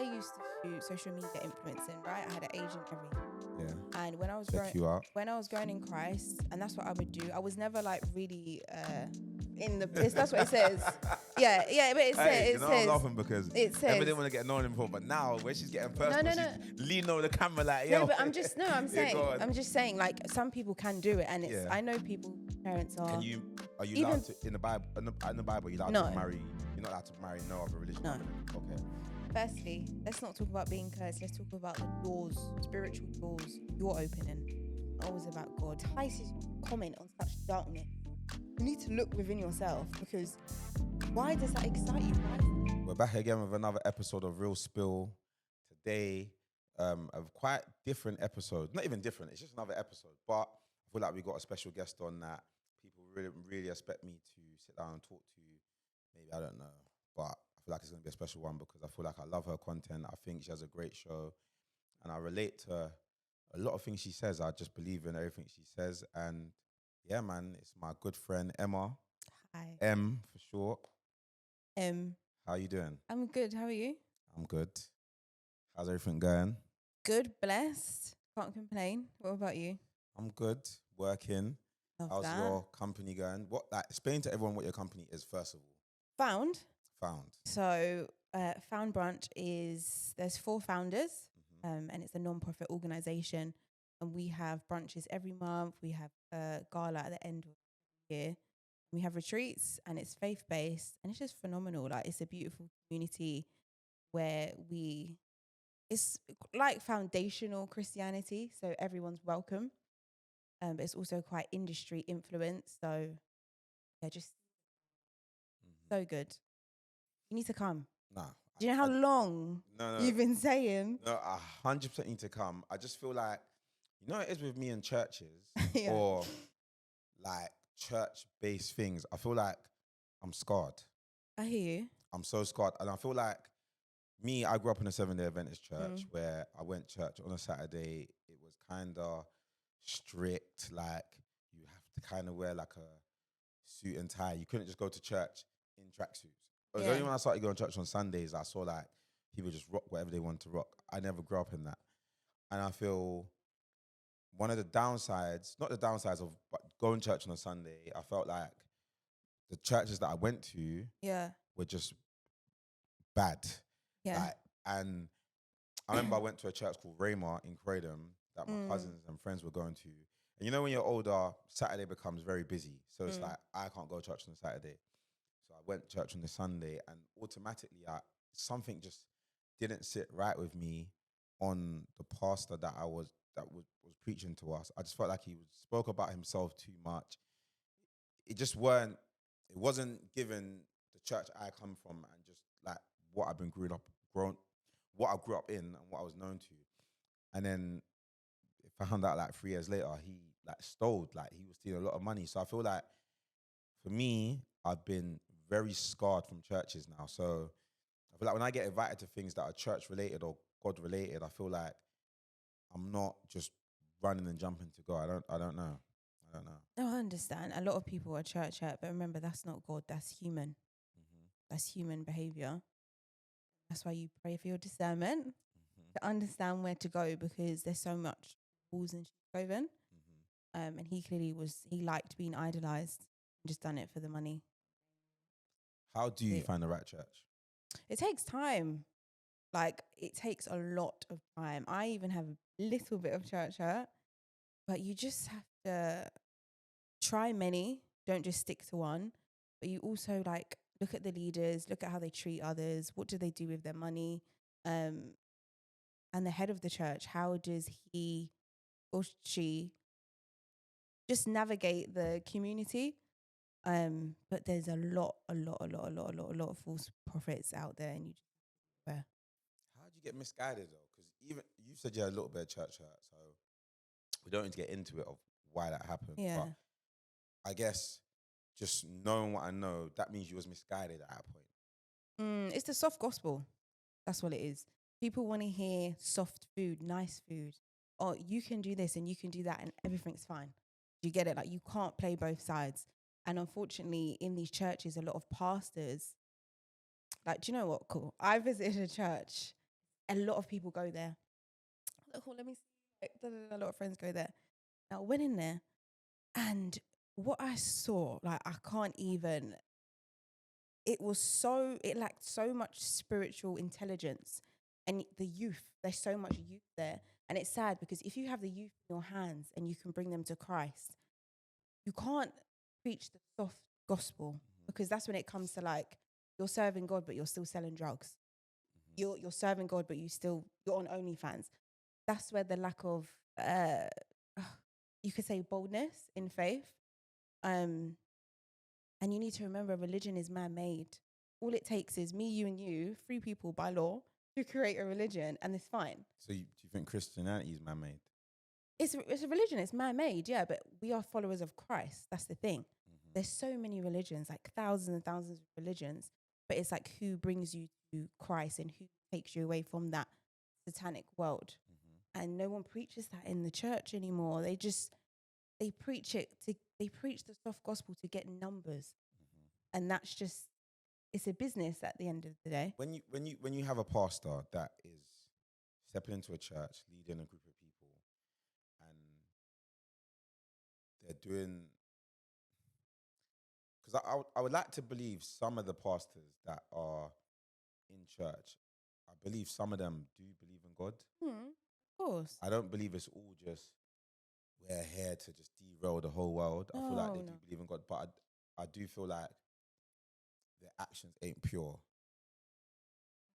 used to do social media influencing, right? I had an agent, everything. Yeah. And when I was Check you out. growing in Christ, and that's what I would do. I was never like really in the. That's what it says. Yeah, but it Hey, says. I'm laughing because It says. Emma didn't want to get known before, but now when she's getting personal, No. she's leaning over the camera like, yo. No, but I'm just saying. go on. I'm just saying, like, some people can do it, and it's. Yeah. I know people. Parents are. Are you allowed to in the Bible? In the Bible, you're allowed to marry. You're not allowed to marry no other religion. No. Okay. Firstly, let's not talk about being cursed. Let's talk about the doors, spiritual doors you're opening. Always about God. How is his comment on such darkness? You need to look within yourself, because why does that excite you? We're back again with another episode of Real Spill. Today, a quite different episode. Not even different, it's just another episode. But I feel like we got a special guest on that people really expect me to sit down and talk to. Maybe, I don't know. But I feel like it's going to be a special one because I feel like I love her content. I think she has a great show. And I relate to a lot of things she says. I just believe in everything she says. And yeah, man, it's my good friend, Emma. Hi. M for short. How you doing? I'm good. How are you? I'm good. How's everything going? Good, blessed. Can't complain. What about you? I'm good. Working. Love How's that. your company going? Explain to everyone what your company is first of all. Found. So, Found Branch there's 4 founders, and it's a non-profit organization, and we have branches every month. We have a gala at the end of the year. We have retreats, and it's faith-based, and it's just phenomenal. Like, it's a beautiful community where it's like foundational Christianity, so everyone's welcome. But it's also quite industry influenced, so yeah, just so good. You need to come. Nah. Do you know how long you've been saying? No, 100% need to come. I just feel like, you know, it is with me in churches Yeah. or like church-based things. I feel like I'm scarred. I hear you. I'm so scarred. And I feel like I grew up in a 7-day Adventist church where I went to church on a Saturday. It was kind of strict. Like, you have to kind of wear like a suit and tie. You couldn't just go to church in tracksuits. It was only when I started going to church on Sundays, I saw like people just rock whatever they want to rock. I never grew up in that. And I feel one of the downsides, not the downsides of but going to church on a Sunday, I felt like the churches that I went to were just bad. Yeah. And I remember I went to a church called Rhema in Croydon that my cousins and friends were going to. And you know when you're older, Saturday becomes very busy. So it's like, I can't go to church on a Saturday. So I went to church on the Sunday, and automatically something just didn't sit right with me on the pastor that was preaching to us. I just felt like he spoke about himself too much. It wasn't given the church I come from and just like what I've been what I grew up in and what I was known to. And then I found out like 3 years later, he like stole, like he was stealing a lot of money. So I feel like for me, I've been very scarred from churches now. So I feel like when I get invited to things that are church related or God related, I feel like I'm not just running and jumping to go. I don't know. No, I understand. A lot of people are church hurt, but remember, that's not God. That's human. That's human behavior. That's why you pray for your discernment to understand where to go, because there's so much balls and cloven. And he liked being idolized and just done it for the money. How do you find the right church? It takes time. Like, it takes a lot of time. I even have a little bit of church hurt, but you just have to try many. Don't just stick to one. But you also like look at the leaders, look at how they treat others. What do they do with their money? And the head of the church, how does he or she just navigate the community? But there's a lot of false prophets out there, and you just How did you get misguided though? Because even you said you had a little bit of church hurt, so we don't need to get into it of why that happened. Yeah. But I guess just knowing what I know, that means you was misguided at that point. It's the soft gospel. That's what it is. People want to hear soft food, nice food. Oh, you can do this and you can do that and everything's fine. Do you get it? Like, you can't play both sides. And unfortunately, in these churches, a lot of pastors, like, do you know what? Cool. I visited a church a lot of people go there. Oh, let me see. A lot of friends go there. Now, I went in there, and what I saw, like, I can't even. It lacked so much spiritual intelligence, and the youth. There's so much youth there, and it's sad because if you have the youth in your hands and you can bring them to Christ, you can't preach the soft gospel, because that's when it comes to, like, you're serving God but you're still selling drugs. You're serving God but you're on OnlyFans. That's where the lack of you could say boldness in faith. And you need to remember, religion is man-made. All it takes is me, you, and you, 3 people by law, to create a religion, and it's fine. So do you think Christianity is man-made? It's a religion. It's man-made, yeah, but we are followers of Christ. That's the thing. There's so many religions, like thousands and thousands of religions, but it's like who brings you to Christ and who takes you away from that satanic world. And no one preaches that in the church anymore. They preach the soft gospel to get numbers. And that's just, it's a business at the end of the day. When you have a pastor that is stepping into a church, leading a group of people, and they're doing, because I would like to believe some of the pastors that are in church, I believe some of them do believe in God. Of course. I don't believe it's all just, we're here to just derail the whole world. I feel like they do believe in God, but I do feel like their actions ain't pure.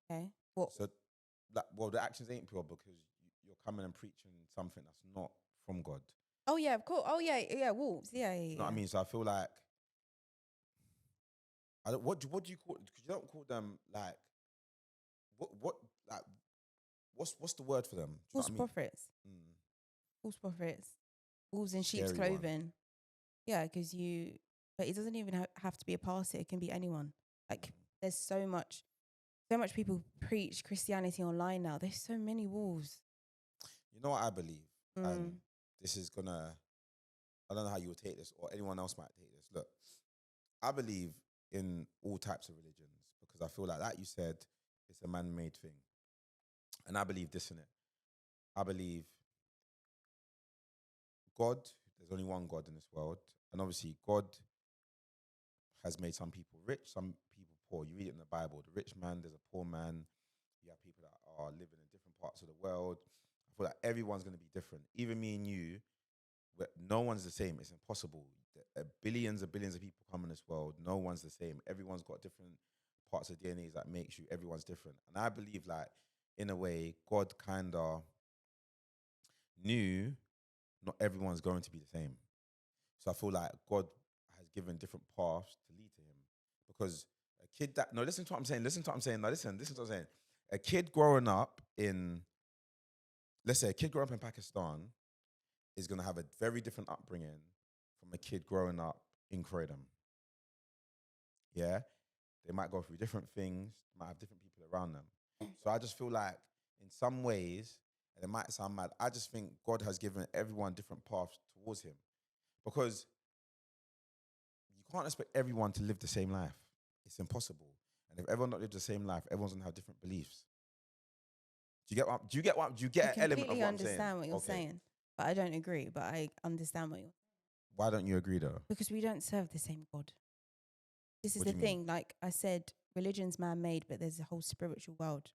Okay. What? So, the actions ain't pure because you're coming and preaching something that's not from God. Oh yeah, of course. Oh yeah, wolves. Yeah. You know what I mean? So I feel like, what do you call? Because you don't call them like, what's the word for them? False prophets. False prophets. Wolves in sheep's clothing. Yeah, because but it doesn't even have to be a pastor. It can be anyone. Like, there's so much people preach Christianity online now. There's so many wolves. You know what I believe? And this is gonna, I don't know how you would take this, or anyone else might take this. Look, I believe in all types of religions because I feel like you said, it's a man-made thing. And I believe this in it. I believe God, there's only one God in this world. And obviously God has made some people rich, some people poor. You read it in the Bible. The rich man, there's a poor man. You have people that are living in different parts of the world. I feel like everyone's going to be different. Even me and you, no one's the same. It's impossible. Billions and billions of people come in this world. No one's the same. Everyone's got different parts of DNA that makes you. Everyone's different. And I believe, like, in a way, God kind of knew not everyone's going to be the same. So I feel like God has given different paths to lead to him. Because a kid listen to what I'm saying. Listen to what I'm saying. Now listen to what I'm saying. A kid growing up in, let's say a kid growing up in Pakistan is going to have a very different upbringing from a kid growing up in Croydon. Yeah? They might go through different things, might have different people around them. So I just feel like in some ways, and it might sound mad, I just think God has given everyone different paths towards him. Because you can't expect everyone to live the same life. It's impossible. And if everyone not live the same life, everyone's going to have different beliefs. Do you get an element of what I'm saying? I completely understand what you're saying, but I don't agree. But I understand what you're saying. Why don't you agree though? Because we don't serve the same God. This is the thing. Like I said, religion's man-made, but there's a whole spiritual world.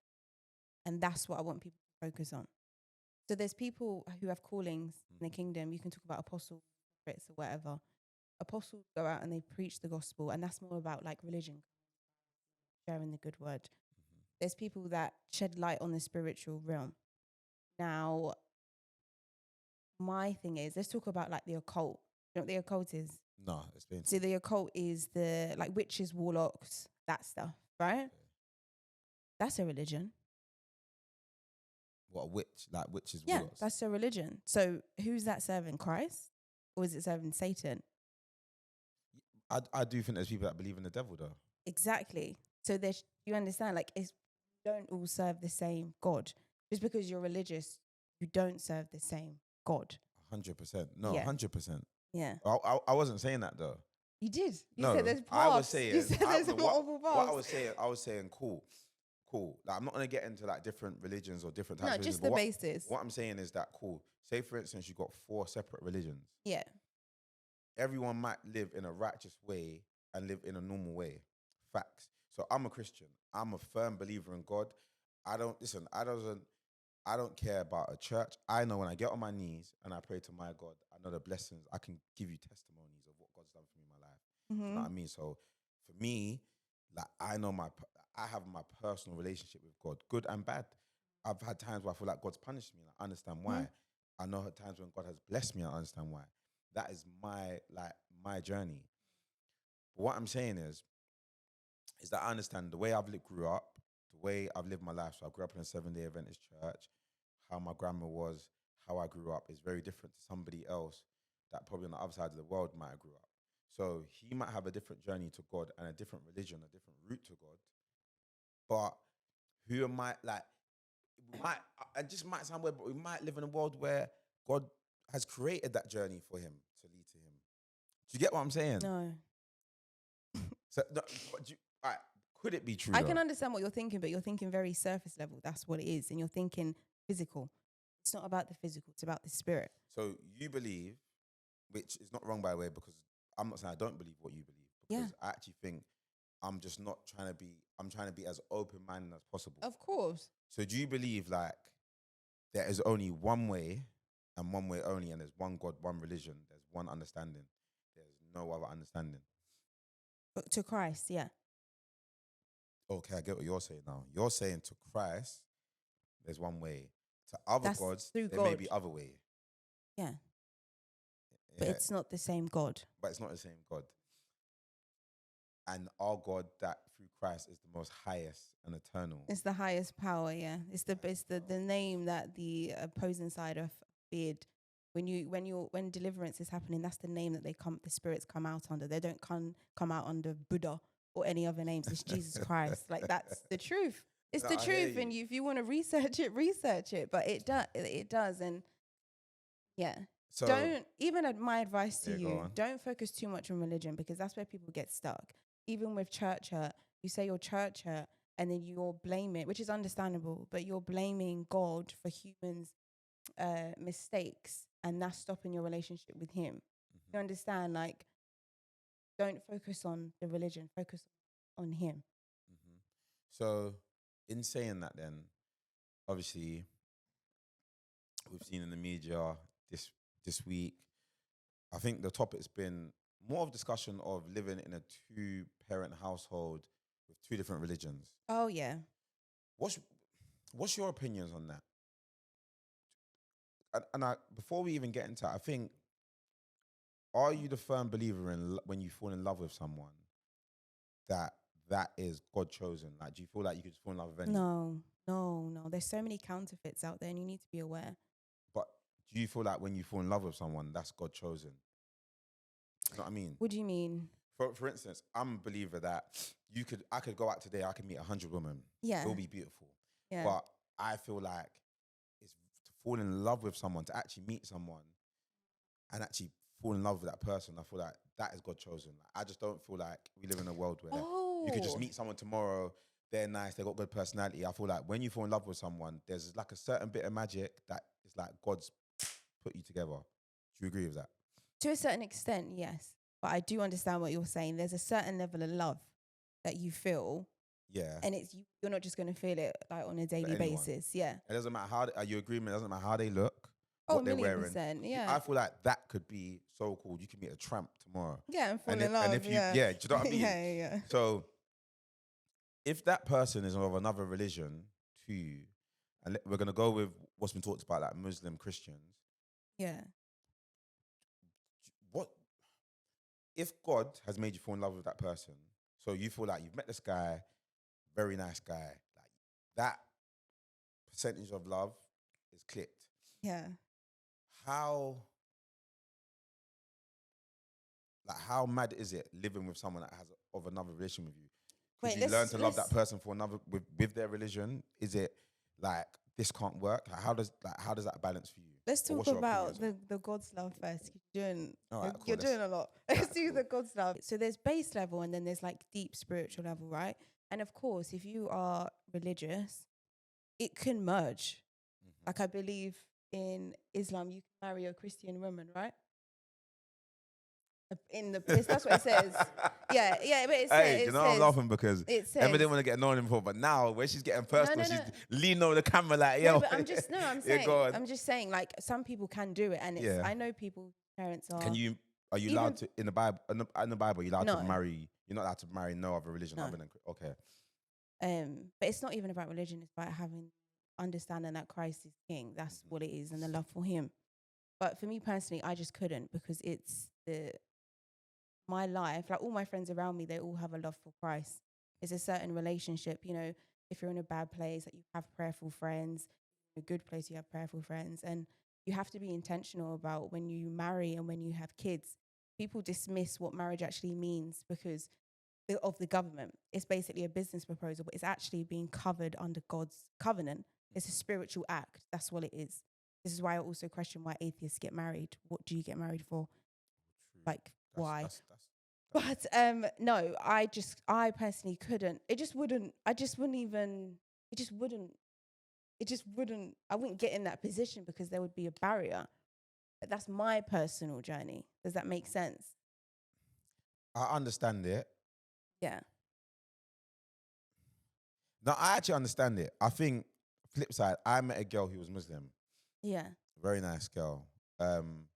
And that's what I want people to focus on. So there's people who have callings in the kingdom. You can talk about apostles, prophets, or whatever. Apostles go out and they preach the gospel, and that's more about like religion, sharing the good word. There's people that shed light on the spiritual realm. Now, my thing is, let's talk about like the occult. You know what the occult is? No, explain. So the occult is the like witches, warlocks, that stuff, right? Okay. That's a religion. What, a witch? Like witches, yeah, warlocks? That's a religion. So who's that serving? Christ? Or is it serving Satan? I do think there's people that believe in the devil though. Exactly. So you understand, like, you don't all serve the same God. Just because you're religious, you don't serve the same God. 100%. No, 100%. Yeah. I wasn't saying that though. You did. You said there's paths. I was saying. You said there's multiple paths. What I was saying, cool. cool. Like, I'm not gonna get into like different religions or different types No, of religions. just But the basis. what I'm saying is that, cool. Say for instance, you got 4 separate religions. Yeah. Everyone might live in a righteous way and live in a normal way. Facts. So I'm a Christian. I'm a firm believer in God. I don't listen. I don't care about a church. I know when I get on my knees and I pray to my God, I know the blessings. I can give you testimonies of what God's done for me in my life. You know what I mean? So for me, like, I have my personal relationship with God, good and bad. I've had times where I feel like God's punished me, and I understand why. I know times when God has blessed me, and I understand why. That is my journey. But what I'm saying is that I understand the way grew up, the way I've lived my life. So I grew up in a 7-day Adventist church. How my grandma was, how I grew up is very different to somebody else that probably on the other side of the world might have grew up. So he might have a different journey to God and a different religion, a different route to God. But who am I? Like, it just might sound weird, but we might live in a world where God has created that journey for him to lead to him. Do you get what I'm saying? No. So, all right, could it be true? I can understand what you're thinking, but you're thinking very surface level. That's what it is. And you're thinking physical. It's not about the physical. It's about the spirit. So you believe, which is not wrong by the way, because I'm not saying I don't believe what you believe. Because I actually think I'm just not trying to be, I'm trying to be as open-minded as possible. Of course. So do you believe like there is only one way and one way only, and there's one God, one religion, there's one understanding, there's no other understanding? But to Christ, yeah. Okay, I get what you're saying now. You're saying to Christ, there's one way. To other That's gods, through there may God. be other way. Yeah. But it's not the same God. But it's not the same God. And our God that through Christ is the most highest and eternal. It's the highest power, yeah. It's the name that the opposing side of feared. When deliverance is happening, that's the name that the spirits come out under. They don't come out under Buddha or any other names. It's Jesus Christ. Like, that's the truth. It's the truth. And if you want to research it. But it does. And yeah. So don't, even my advice to you, don't focus too much on religion, because that's where people get stuck. Even with church hurt, you say you're church hurt and then you're blaming, which is understandable, but you're blaming God for humans' mistakes, and that's stopping your relationship with him. You understand? Like, don't focus on the religion, focus on him. So in saying that, then obviously we've seen in the media this week, I think the topic's been more of discussion of living in a 2-parent household with 2 different religions. Oh yeah. What's your opinions on that? And before we even get into it, I think, are you the firm believer in when you fall in love with someone that is God chosen? Like, do you feel like you could just fall in love with anyone? No. There's so many counterfeits out there, and you need to be aware. But do you feel like when you fall in love with someone, that's God chosen? You know what I mean? What do you mean? For instance, I'm a believer that I could go out today, I could meet 100 women. Yeah. They'll be beautiful. Yeah. But I feel like it's to fall in love with someone, to actually meet someone and actually fall in love with that person. I feel like that is God chosen. Like, I just don't feel like we live in a world where you could just meet someone tomorrow, they're nice, they got good personality. I feel like when you fall in love with someone, there's like a certain bit of magic that is like God's put you together. Do you agree with that? To a certain extent, yes. But I do understand what you're saying. There's a certain level of love that you feel. Yeah. And you're not just going to feel it like on a daily basis. Yeah. It doesn't matter how, are you agreeing? It doesn't matter how they look, what they're wearing. 1,000,000%, yeah. I feel like that could be so cool. You could meet a tramp tomorrow. Yeah, and fall in love. And if you, do you know what I mean? Yeah. So if that person is of another religion to you, and we're going to go with what's been talked about, like Muslim Christians. Yeah. What if God has made you fall in love with that person? So you feel like you've met this guy, very nice guy. Like, that percentage of love is clicked. Yeah. How mad is it living with someone that has of another religion with you? Could you learn to love that person for another with their religion? Is it like this can't work? Like, how does that balance for you? Let's talk about the God's love first. You're doing a lot. Let's do the God's love. So there's base level, and then there's like deep spiritual level, right? And of course, if you are religious, it can merge. Like I believe in Islam, you can marry a Christian woman, right? That's what it says. Yeah, but Hey, you know I'm laughing because it Emma didn't says. want to get annoying before, but now when she's getting No, personal, no, she's no. leaning over the camera like, yo. No, but I'm Yeah, saying, go on. I'm just saying, like some people can do it, and Yeah. I know people, parents Are you even- allowed to in the Bible? In the Bible, you're allowed to No. marry. You're not allowed to marry no other religion No. other than okay. But it's not even about religion. It's about having understanding that Christ is King. That's what it is, and the love for Him. But for me personally, I just couldn't because it's my life. Like all my friends around me, they all have a love for Christ. It's a certain relationship. You know, if you're in a bad place, that you have prayerful friends. In a good place, you have prayerful friends, and you have to be intentional about when you marry and when you have kids. People dismiss what marriage actually means because of the government. It's basically a business proposal, but it's actually being covered under God's covenant. It's a spiritual act. That's what it is. This is why I also question why atheists get married. What do you get married for? True. Like, why? That's But no, I personally couldn't. It just wouldn't. I wouldn't get in that position because there would be a barrier. But that's my personal journey. Does that make sense? I understand it. Yeah. No, I actually understand it. I think flip side, I met a girl who was Muslim. Yeah. Very nice girl. And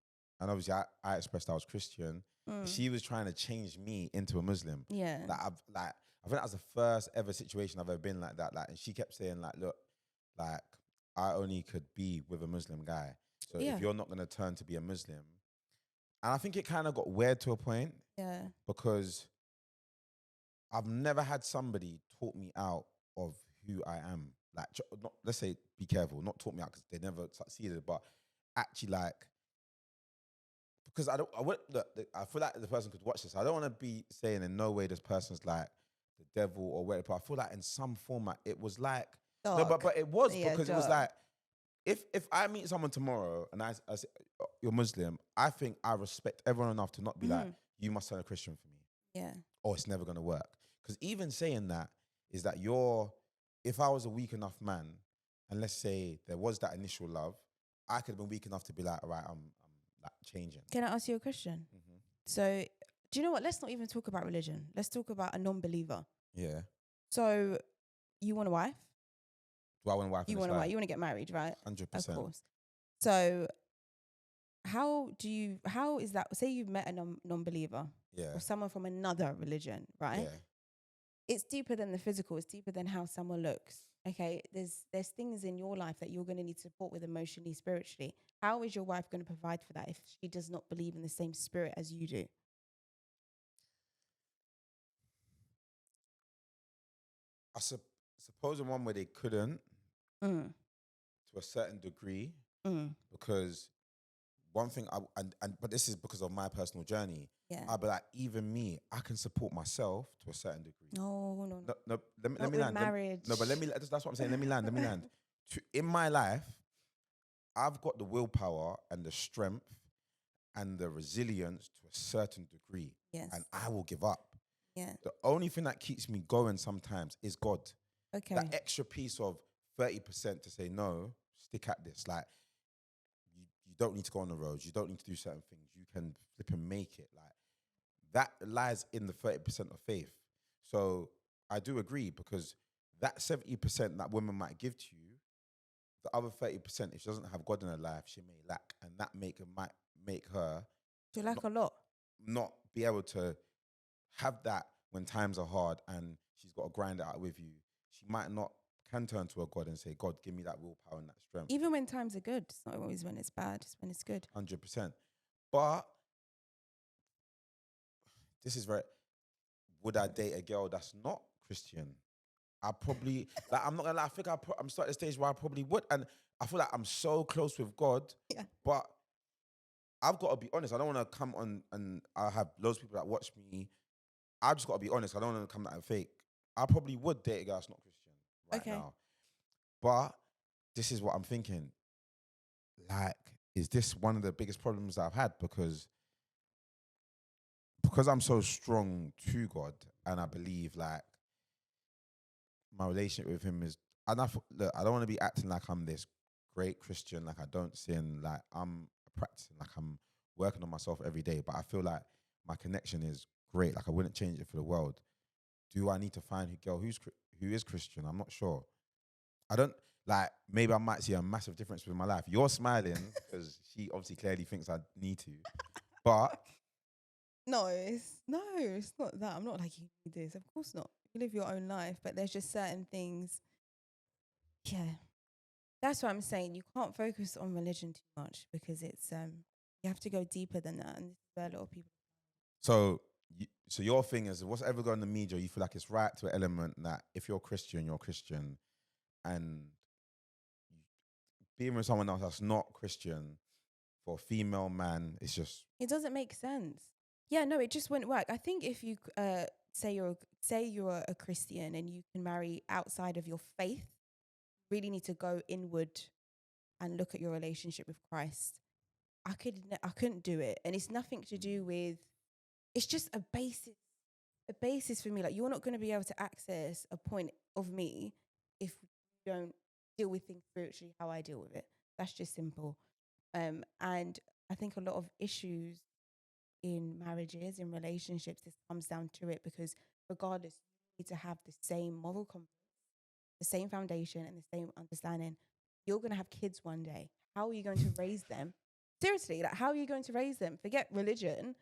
obviously I expressed I was Christian. She was trying to change me into a Muslim. Yeah. I think that was the first ever situation I've ever been like that. Like, and she kept saying like, look, like I only could be with a Muslim guy. So if you're not gonna turn to be a Muslim, and I think it kind of got weird to a point. Yeah. Because I've never had somebody talk me out of who I am. Like, not, let's say, be careful, not talk me out because they never succeeded, but actually like, because I feel like the person could watch this. I don't want to be saying in no way this person's like the devil or whatever. But I feel like in some format it was like Dark. no, but it was because it was dark. like if I meet someone tomorrow and I say you're Muslim, I think I respect everyone enough to not be like you must turn a Christian for me. Yeah. Or it's never gonna work. Because even saying that is that if I was a weak enough man, and let's say there was that initial love, I could have been weak enough to be like, all right, I'm like changing. Can I ask you a question? Mm-hmm. So, do you know what? Let's not even talk about religion. Let's talk about a non-believer. Yeah. So, you want a wife? Do I want a wife? You want a wife? You want to get married, right? 100%. Of course. So, how is that? Say you've met a non-believer, Yeah. or someone from another religion, right? Yeah. It's deeper than the physical. It's deeper than how someone looks. Okay, there's things in your life that you're going to need support with emotionally, spiritually. How is your wife going to provide for that if she does not believe in the same spirit as you do? I suppose in one way they couldn't to a certain degree because one thing but this is because of my personal journey. Yeah. I'd be like, even me, I can support myself to a certain degree. No. No, let me land. Marriage. But that's what I'm saying. Let me land. In my life, I've got the willpower and the strength and the resilience to a certain degree. Yes. And I will give up. Yeah. The only thing that keeps me going sometimes is God. Okay. That extra piece of 30% to say, no, stick at this. Like, you don't need to go on the roads. You don't need to do certain things. You can flip and make it. Like, that lies in the 30% of faith. So I do agree because that 70% that women might give to you, the other 30%, if she doesn't have God in her life, she may lack. And that might make her Do you like a lot? not be able to have that when times are hard and she's got to grind it out with you. She can turn to her God and say, God, give me that willpower and that strength. Even when times are good. It's not always when it's bad. It's when it's good. 100%. But this is would I date a girl that's not Christian? I probably, I'm not gonna lie, I think I'm starting at the stage where I probably would. And I feel like I'm so close with God. Yeah. But I've got to be honest. I don't want to come on and I have loads of people that watch me. I just got to be honest. I don't want to come out and fake. I probably would date a girl that's not Christian now. But this is what I'm thinking. Like, is this one of the biggest problems that I've had? Because I'm so strong to God and I believe like my relationship with him is, and look, I don't want to be acting like I'm this great Christian, like I don't sin, like I'm practicing, like I'm working on myself every day. But I feel like my connection is great. Like I wouldn't change it for the world. Do I need to find a girl who is Christian? I'm not sure. I don't like. Maybe I might see a massive difference with my life. You're smiling because she obviously clearly thinks I need to, but No, it's not that. I'm not like you need this. Of course not. You live your own life, but there's just certain things. Yeah, that's what I'm saying. You can't focus on religion too much because it's you have to go deeper than that, and this is where a lot of people. so. So your thing is, what's ever going on in the media, you feel like it's right to an element that if you're Christian, and being with someone else that's not Christian for a female man, it's just It doesn't make sense. Yeah, no, it just wouldn't work. I think if you say you're a Christian and you can marry outside of your faith, you really need to go inward and look at your relationship with Christ. I couldn't do it, and it's nothing to do with. It's just a basis for me. Like you're not going to be able to access a point of me if you don't deal with things spiritually how I deal with it. That's just simple. And I think a lot of issues in marriages, in relationships, this comes down to it because regardless, you need to have the same moral compass, the same foundation, and the same understanding. You're going to have kids one day. How are you going to raise them? Seriously, like how are you going to raise them? Forget religion.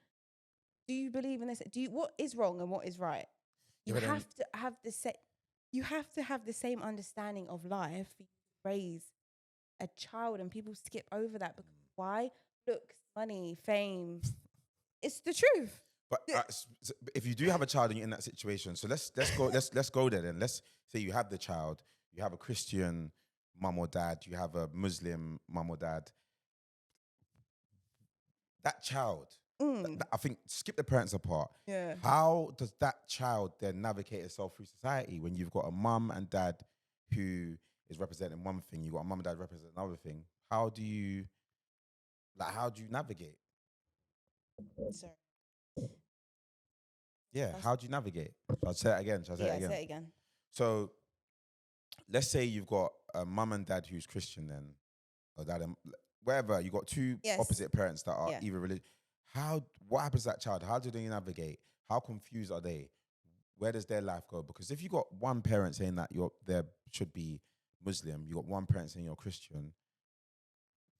Do you believe in this? What is wrong and what is right? yeah, You but then have to have the you have to have the same understanding of life for you to raise a child, and people skip over that because why? Looks, money, fame. It's the truth. but if you do have a child and you're in that situation, so let's go there then. Let's say you have the child, you have a Christian mum or dad, you have a Muslim mum or dad. That child, I think, skip the parents apart. Yeah. How does that child then navigate itself through society when you've got a mum and dad who is representing one thing, you've got a mum and dad representing another thing? How do you navigate? Sorry. Yeah, how do you navigate? Shall I say it again? Yeah, say it again. So let's say you've got a mum and dad who's Christian then, or dad and wherever, you got two Yes. opposite parents that are Yeah. either religious. What happens to that child? How do they navigate? How confused are they? Where does their life go? Because if you got one parent saying that there should be Muslim, you got one parent saying you're Christian,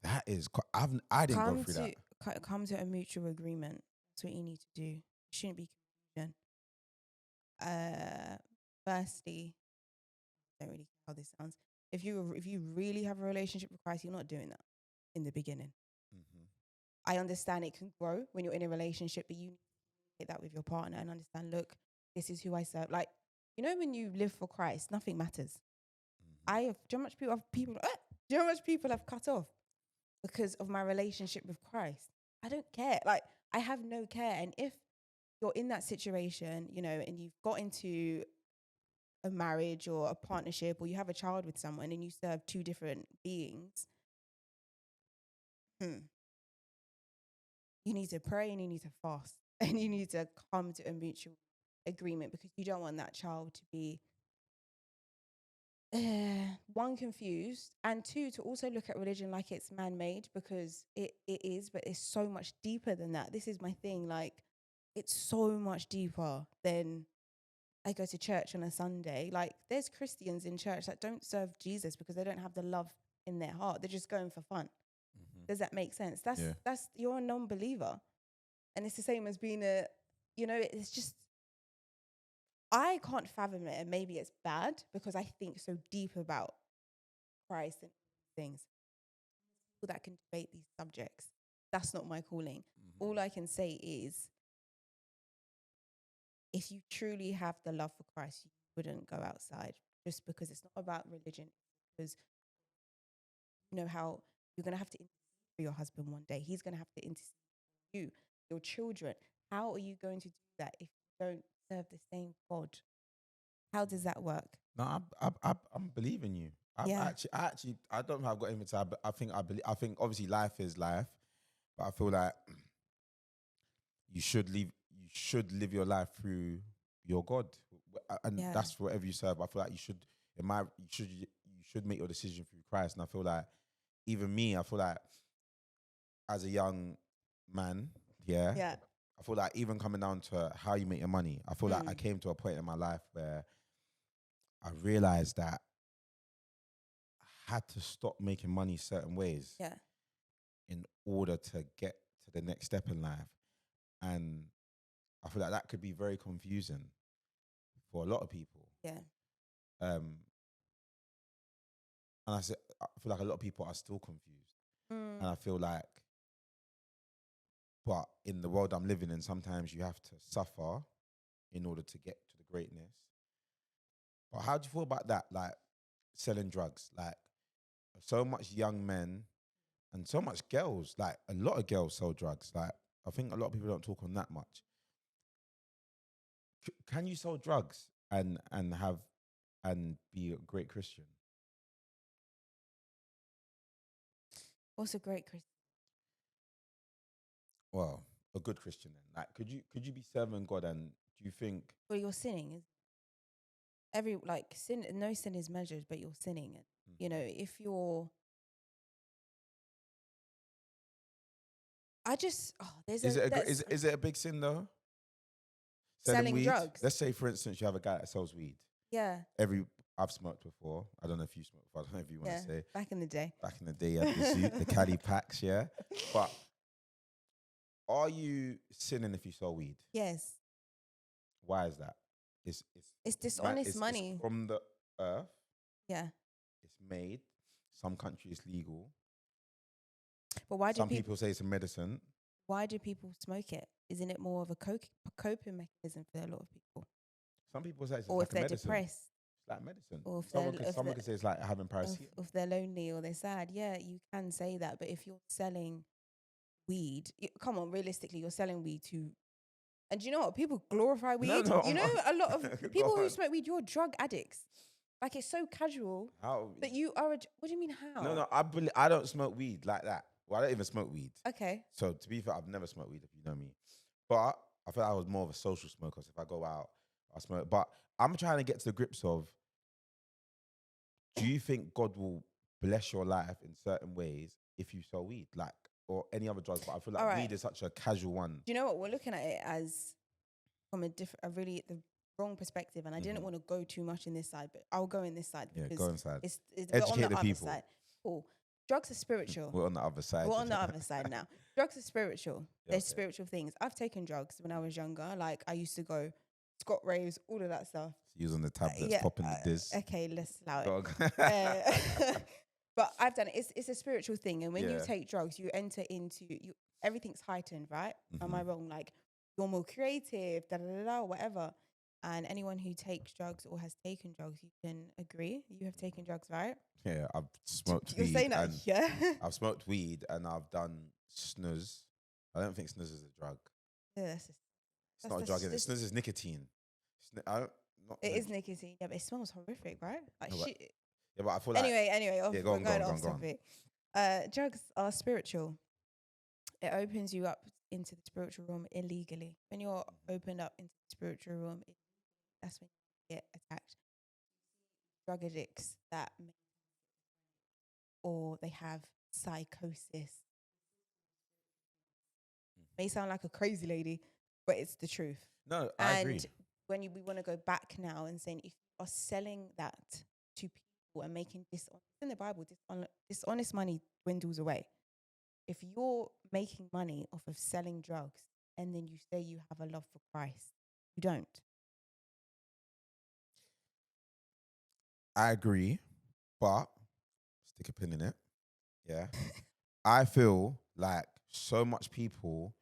that is, I didn't go through that. Come to a mutual agreement. That's what you need to do. It shouldn't be confusion. Firstly, I don't really care how this sounds. If you really have a relationship with Christ, you're not doing that in the beginning. Mm-hmm. I understand it can grow when you're in a relationship, but you need to get that with your partner and understand, look, this is who I serve. Like, you know, when you live for Christ, nothing matters. Mm-hmm. Do you know how much do you know how much people have cut off because of my relationship with Christ? I don't care. Like, I have no care. And if you're in that situation, you know, and you've got into a marriage or a partnership, or you have a child with someone and you serve two different beings, you need to pray and you need to fast and you need to come to a mutual agreement because you don't want that child to be one, confused, and two, to also look at religion like it's man-made, because it is, but it's so much deeper than that. This is my thing, like it's so much deeper than I go to church on a Sunday. Like there's Christians in church that don't serve Jesus because they don't have the love in their heart. They're just going for fun. Mm-hmm. Does that make sense? That's Yeah. You're a non-believer. And it's the same as being it's just, I can't fathom it, and maybe it's bad because I think so deep about Christ and things. People that can debate these subjects, that's not my calling. Mm-hmm. All I can say is, if you truly have the love for Christ, you wouldn't go outside just because it's not about religion. Because you know how you're going to have to intercede for your husband one day. He's going to have to intercede for you, your children. How are you going to do that if you don't serve the same God? How does that work? No, I'm believing you. I don't know how I've got anything to add, but I think obviously life is life, but I feel like you should live your life through your God, and Yeah. that's whatever you serve. I feel like you should make your decision through Christ. And I feel like even me, I feel like as a young man, yeah, Yeah. I feel like even coming down to how you make your money, I feel like I Mm. came to a point in my life where I realized that I had to stop making money certain ways Yeah. in order to get to the next step in life. And I feel like that could be very confusing for a lot of people. Yeah. Um, and I feel like a lot of people are still confused. And I feel like, but in the world I'm living in, sometimes you have to suffer in order to get to the greatness. But how do you feel about that? Like selling drugs, like so much young men and so much girls, like a lot of girls sell drugs. Like I think a lot of people don't talk on that much. Can you sell drugs and be a great Christian? What's a great Christian? Well, a good Christian then. Like could you be serving God and do you think Well, you're sinning. Every like sin, no sin is measured, but you're sinning. You know, if you're, I just there's is a it that's is it a big sin though? Selling selling weed? drugs. Let's say for instance you have a guy that sells weed. Yeah. I've smoked before. I don't know if you smoked before. I don't know if you want Yeah. to say. Back in the day. Back in the day, you had the Cali packs, yeah. But are you sinning if you sell weed? Yes. Why is that? It's dishonest it's money. from the earth. Yeah. It's made. Some countries legal. But why do Some people people say it's a medicine. why do people smoke it? Isn't it more of a coping mechanism for a lot of people? Some people say it's Or like if a they're medicine. depressed, It's like medicine. or if Someone could say it's like having paracetamol. if they're lonely or they're sad, yeah, you can say that. But if you're selling weed, come on, realistically, you're selling weed to. And do you know what? People glorify weed. No, You know, a lot of Go people who on. smoke weed, you're drug addicts. Like it's so casual. How? But you are what do you mean how? No, I don't smoke weed like that. Well, I don't even smoke weed. Okay. So to be fair, I've never smoked weed if you know me. But I feel like I was more of a social smoker. So if I go out, I smoke. But I'm trying to get to the grips of, do you think God will bless your life in certain ways if you sell weed? Like, or any other drugs? But I feel like All right. weed is such a casual one. Do you know what? We're looking at it as from a really the wrong perspective. And I didn't want to go too much in this side, but I'll go in this side. Yeah, Because go inside. it's Educate we're on the the other people. side. Cool. Drugs are spiritual. We're on the other side. We're on the other side now. Drugs are spiritual. Yeah, They're okay. spiritual things. I've taken drugs when I was younger. Like I used to go Scott raves, all of that stuff. Using the tablets, Yeah, popping the diz. Okay, let's allow Go it. on. But I've done it. It's a spiritual thing, and when you Yeah. take drugs, you enter into everything's heightened, right? Am I wrong? Like you're more creative, da da da da, whatever. And anyone who takes drugs or has taken drugs, you can agree. You have taken drugs, right? Yeah, I've smoked You're weed. saying that, And yeah? I've smoked weed and I've done snus. I don't think snus is a drug. Yeah, It's not a drug, is it? Snus is nicotine. it is nicotine. Yeah, but it smells horrific, right? Like No, but- shit. Yeah, but I feel like Anyway, Yeah, go we're on, going go on, off go on. topic. Drugs are spiritual. It opens you up into the spiritual realm illegally. When you're opened up into the spiritual realm, that's when you get attacked. Drug addicts that or they have psychosis. May sound like a crazy lady, but it's the truth. No, I agree. And when we want to go back now and saying if you are selling that to people and making in the Bible, dishonest money dwindles away. If you're making money off of selling drugs and then you say you have a love for Christ, you don't. I agree, but stick a pin in it. Yeah. I feel like so much people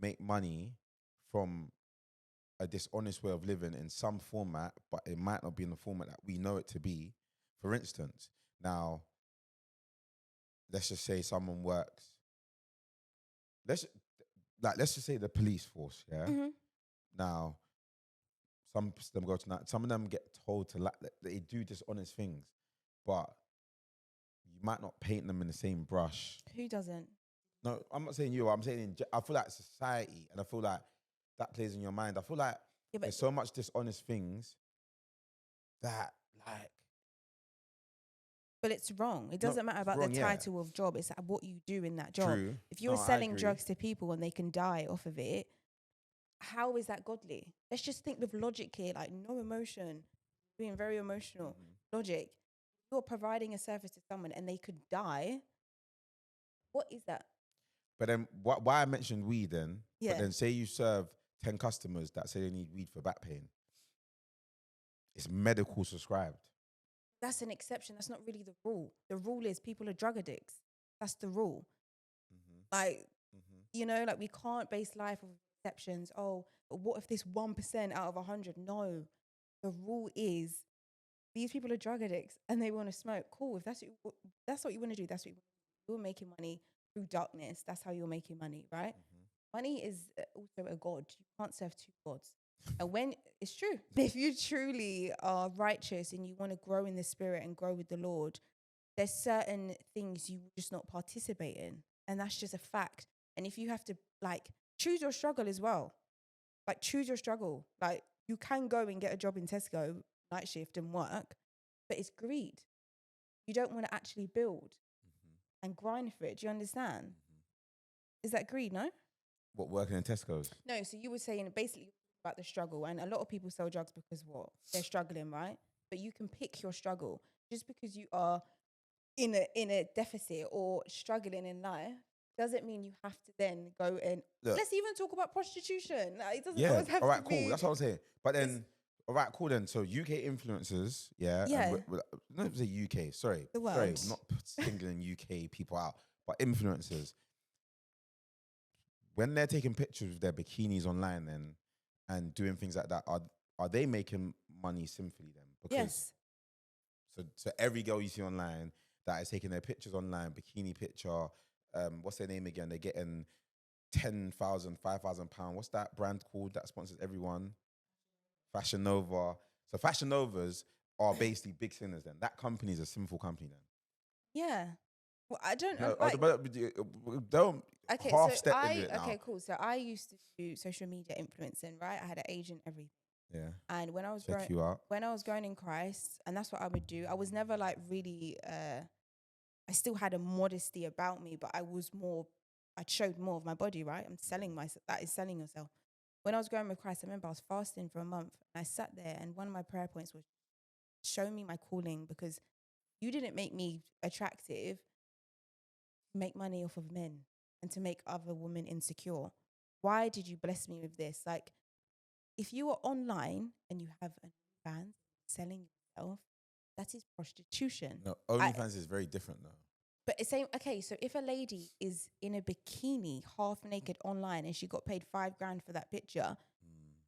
make money from a dishonest way of living in some format, but it might not be in the format that we know it to be. For instance, now, let's just say someone works. Let's just say the police force, yeah? Mm-hmm. Now, some of them go to night. Some of them get told to they do dishonest things, but you might not paint them in the same brush. Who doesn't? No, I'm not saying you. I'm saying I feel like society, and I feel like that plays in your mind. I feel like Yeah, but there's so much dishonest things, that like. But it's wrong. It No, doesn't matter it's about wrong, the yeah. title of job. It's what you do in that job. True. If you're No, I selling agree. drugs to people and they can die off of it, how is that godly? Let's just think with logic here, like no emotion, being very emotional. Logic. You're providing a service to someone and they could die. What is that? But then why I mentioned weed then? Yeah. But then say you serve 10 customers that say they need weed for back pain. It's medical prescribed. That's an exception. That's not really the rule. The rule is people are drug addicts. That's the rule. Like, you know, like we can't base life on exceptions. Oh, but what if this 1% out of 100? No. The rule is these people are drug addicts and they want to smoke. Cool. If that's what you want to do, that's what you want to do. You're making money through darkness. That's how you're making money, right? Money is also a god. You can't serve two gods. And when it's true, if you truly are righteous and you want to grow in the spirit and grow with the Lord, there's certain things you will just not participate in. And that's just a fact. And if you have to like choose your struggle as well, like choose your struggle. Like you can go and get a job in Tesco, night shift and work, but it's greed. You don't want to actually build and grind for it. Do you understand? Is that greed? No? What, working in Tesco's? No. So you were saying basically about the struggle, and a lot of people sell drugs because what? They're struggling, right? But you can pick your struggle. Just because you are in a deficit or struggling in life doesn't mean you have to then go and let's even talk about prostitution. Like, it doesn't always have all right, to cool. be. That's what I'm saying. But then, all right, cool. Then, so UK influencers, yeah. Yeah. Not say UK. Sorry, The world. sorry, not singling UK people out, but influencers. When they're taking pictures of their bikinis online, then and doing things like that, are they making money sinfully then? Because Yes. So every girl you see online that is taking their pictures online, bikini picture, what's their name again? They're getting 10,000, 5,000 pounds. What's that brand called that sponsors everyone? Fashion Nova. So Fashion Novas are basically big sinners then. That company is a sinful company then. Yeah. Well, I don't No, like, don't okay, half so step into it now. okay, cool. So I used to do social media influencing, right? I had an agent, everything. Yeah. And when I was Check you out. when I was growing in Christ, and that's what I would do. I was never like really I still had a modesty about me, but I showed more of my body, right? I'm selling myself. That is selling yourself. When I was growing with Christ, I remember I was fasting for a month and I sat there and one of my prayer points was show me my calling, because you didn't make me attractive to make money off of men and to make other women insecure. Why did you bless me with this? Like, if you are online and you have OnlyFans selling yourself, that is prostitution. No, OnlyFans is very different though. But it's saying, okay, so if a lady is in a bikini, half naked online, and she got paid $5,000 for that picture,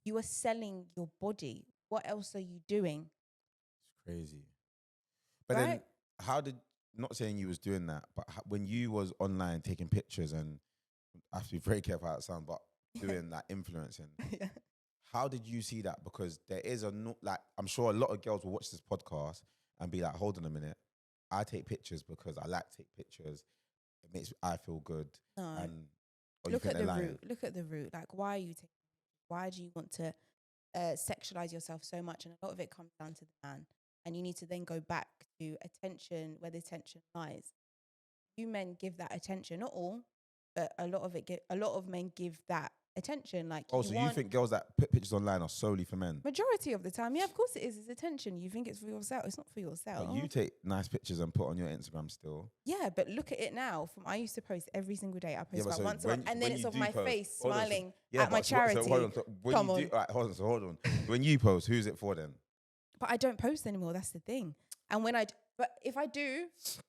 you are selling your body. What else are you doing? It's crazy. But Right? then, how did? Not saying you was doing that, but when you was online taking pictures, and I have to be very careful how it sounds, but doing that influencing. Yeah. How did you see that? Because there is like, I'm sure a lot of girls will watch this podcast and be like, hold on a minute. I take pictures because I like to take pictures. It makes I feel good. No. And Look at the root. Look at the root. Like, why are you taking? Why do you want to sexualize yourself so much? And a lot of it comes down to the man. And you need to then go back to attention, where the attention lies. You men give that attention, not all, but a lot of men give that attention. Like, so you think girls that put pictures online are solely for men? Majority of the time, yeah, of course it is. It's attention. You think it's for yourself. It's not for yourself. But you take nice pictures and put on your Instagram still. Yeah, but look at it now. I usst to post every single day. I post about once a month, and then it's of my face Hold on, smiling at my charity. So hold on. Come on. Hold on. When you post, who's it for then? But I don't post anymore. That's the thing. And but if I do,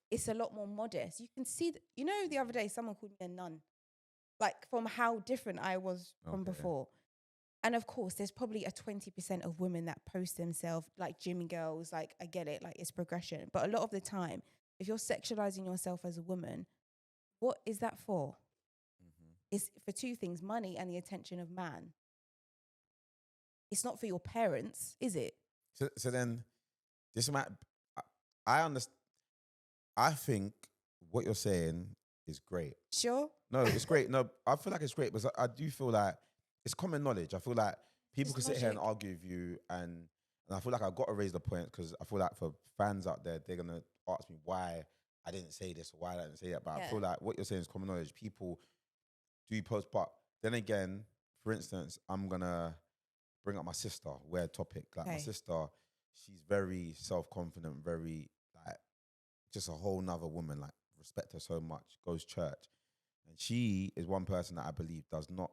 it's a lot more modest. You can see that. You know, the other day someone called me a nun, like from how different I was from before. And of course, there's probably a 20% of women that post themselves like gym girls. Like, I get it. Like, it's progression. But a lot of the time, if you're sexualizing yourself as a woman, what is that for? It's for two things: money and the attention of man. It's not for your parents, is it? So then, this might. I understand. I think what you're saying is great. Sure. No, it's great. No, I feel like it's great because I do feel like it's common knowledge. I feel like people can sit here and argue with you, and And I feel like I've got to raise the point because I feel like for fans out there, they're going to ask me why I didn't say this or why I didn't say that. But I feel like what you're saying is common knowledge. People do post, but then again, for instance, I'm going to bring up my sister, weird topic. Like my sister, she's very self-confident, very like just a whole nother woman, like respect her so much, goes church. And she is one person that I believe does not